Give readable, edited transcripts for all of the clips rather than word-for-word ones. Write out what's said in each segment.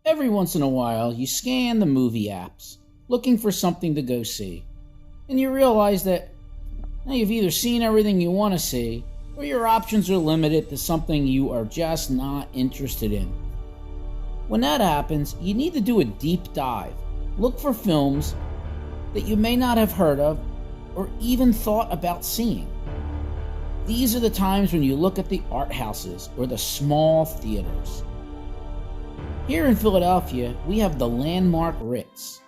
Every once in a while, you scan the movie apps, looking for something to go see, and you realize that you've either seen everything you want to see, or your options are limited to something you are just not interested in. When that happens, you need to do a deep dive. Look for films that you may not have heard of or even thought about seeing. These are the times when you look at the art houses or the small theaters. Here in Philadelphia, we have the Landmark Ritz.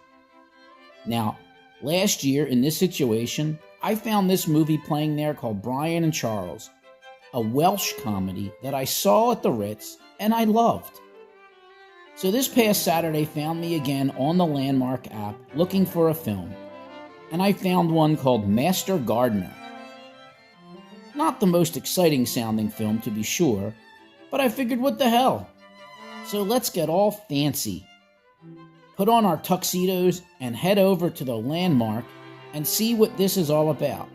Now, last year in this situation, I found this movie playing there called Brian and Charles, a Welsh comedy that I saw at the Ritz and I loved. So this past Saturday found me again on the Landmark app looking for a film, and I found one called Master Gardener. Not the most exciting sounding film to be sure, but I figured what the hell. So let's get all fancy, put on our tuxedos, and head over to the Landmark and see what this is all about.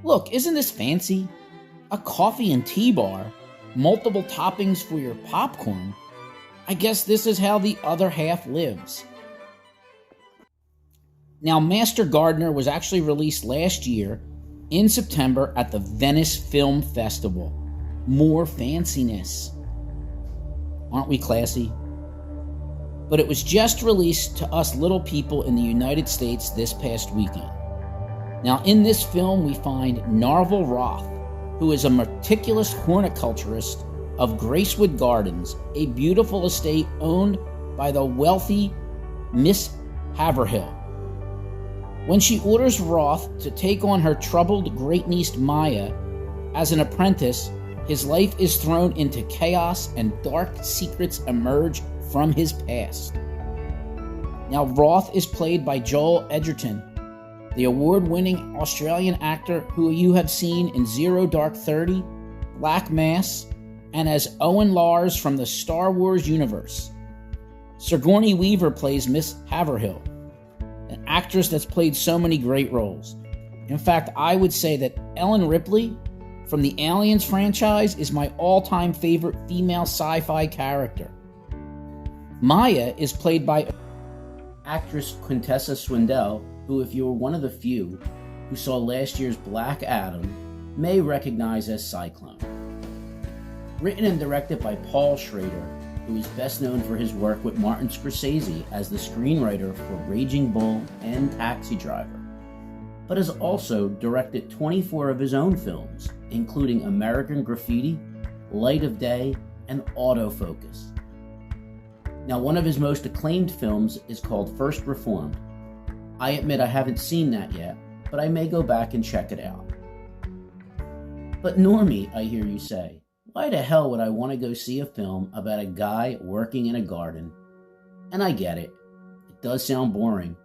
Look, isn't this fancy? A coffee and tea bar, multiple toppings for your popcorn. I guess this is how the other half lives. Now, Master Gardener was actually released last year in September at the Venice Film Festival. More fanciness. Aren't we classy? But it was just released to us little people in the United States this past weekend. Now, in this film, we find Narvel Roth, who is a meticulous horticulturist of Gracewood Gardens, a beautiful estate owned by the wealthy Miss Haverhill. When she orders Roth to take on her troubled great-niece Maya as an apprentice, his life is thrown into chaos and dark secrets emerge from his past. Now, Roth is played by Joel Edgerton, the award-winning Australian actor who you have seen in Zero Dark 30, Black Mass, and as Owen Lars from the Star Wars universe. Sigourney Weaver plays Miss Haverhill, an actress that's played so many great roles. In fact, I would say that Ellen Ripley from the Aliens franchise is my all-time favorite female sci-fi character. Maya is played by actress Quintessa Swindell, who, if you're one of the few who saw last year's Black Adam, may recognize as Cyclone. Written and directed by Paul Schrader, who is best known for his work with Martin Scorsese as the screenwriter for Raging Bull and Taxi Driver, but has also directed 24 of his own films, including American Graffiti, Light of Day, and Autofocus. Now, one of his most acclaimed films is called First Reformed. I admit I haven't seen that yet, but I may go back and check it out. But Normie, I hear you say, why the hell would I want to go see a film about a guy working in a garden? And I get it. It does sound boring.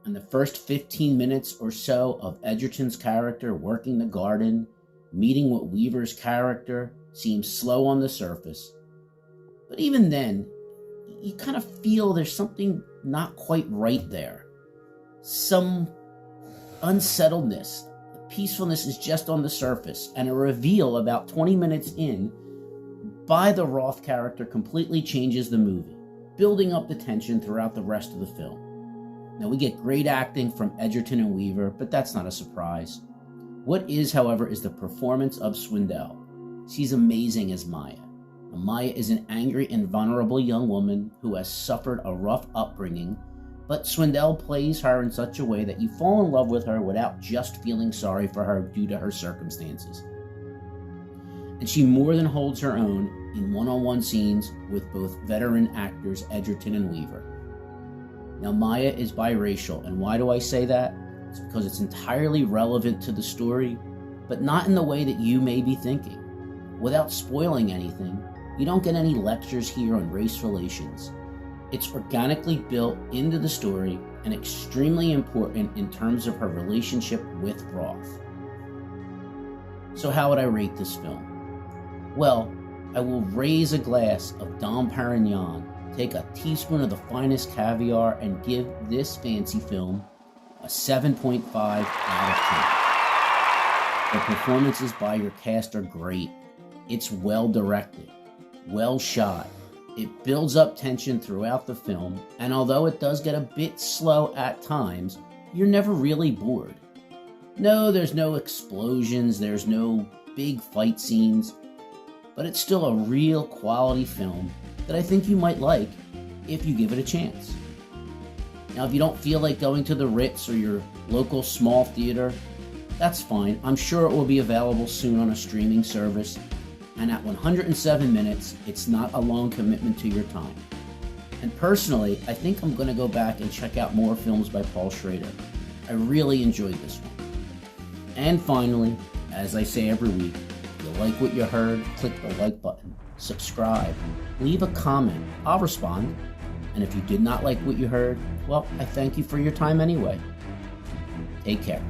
And the first 15 minutes or so of Edgerton's character working the garden, meeting with Weaver's character, seems slow on the surface. But even then, you kind of feel there's something not quite right there. Some unsettledness. Peacefulness is just on the surface, and a reveal about 20 minutes in by the Roth character completely changes the movie, building up the tension throughout the rest of the film. Now, we get great acting from Edgerton and Weaver, but that's not a surprise. What is, however, is the performance of Swindell. She's amazing as Maya. Now, Maya is an angry and vulnerable young woman who has suffered a rough upbringing, but Swindell plays her in such a way that you fall in love with her without just feeling sorry for her due to her circumstances. And she more than holds her own in one-on-one scenes with both veteran actors Edgerton and Weaver. Now, Maya is biracial, and why do I say that? It's because it's entirely relevant to the story, but not in the way that you may be thinking. Without spoiling anything, you don't get any lectures here on race relations. It's organically built into the story and extremely important in terms of her relationship with Roth. So how would I rate this film? Well, I will raise a glass of Dom Perignon, take a teaspoon of the finest caviar, and give this fancy film a 7.5 out of 10. The performances by your cast are great. It's well directed, well shot, It builds up tension throughout the film, and although it does get a bit slow at times, you're never really bored. No, there's no explosions, there's no big fight scenes, but it's still a real quality film that I think you might like if you give it a chance. Now, if you don't feel like going to the Ritz or your local small theater, that's fine. I'm sure it will be available soon on a streaming service, and at 107 minutes, it's not a long commitment to your time. And personally, I think I'm going to go back and check out more films by Paul Schrader. I really enjoyed this one. And finally, as I say every week, if you like what you heard, click the like button, subscribe, leave a comment. I'll respond. And if you did not like what you heard, well, I thank you for your time anyway. Take care.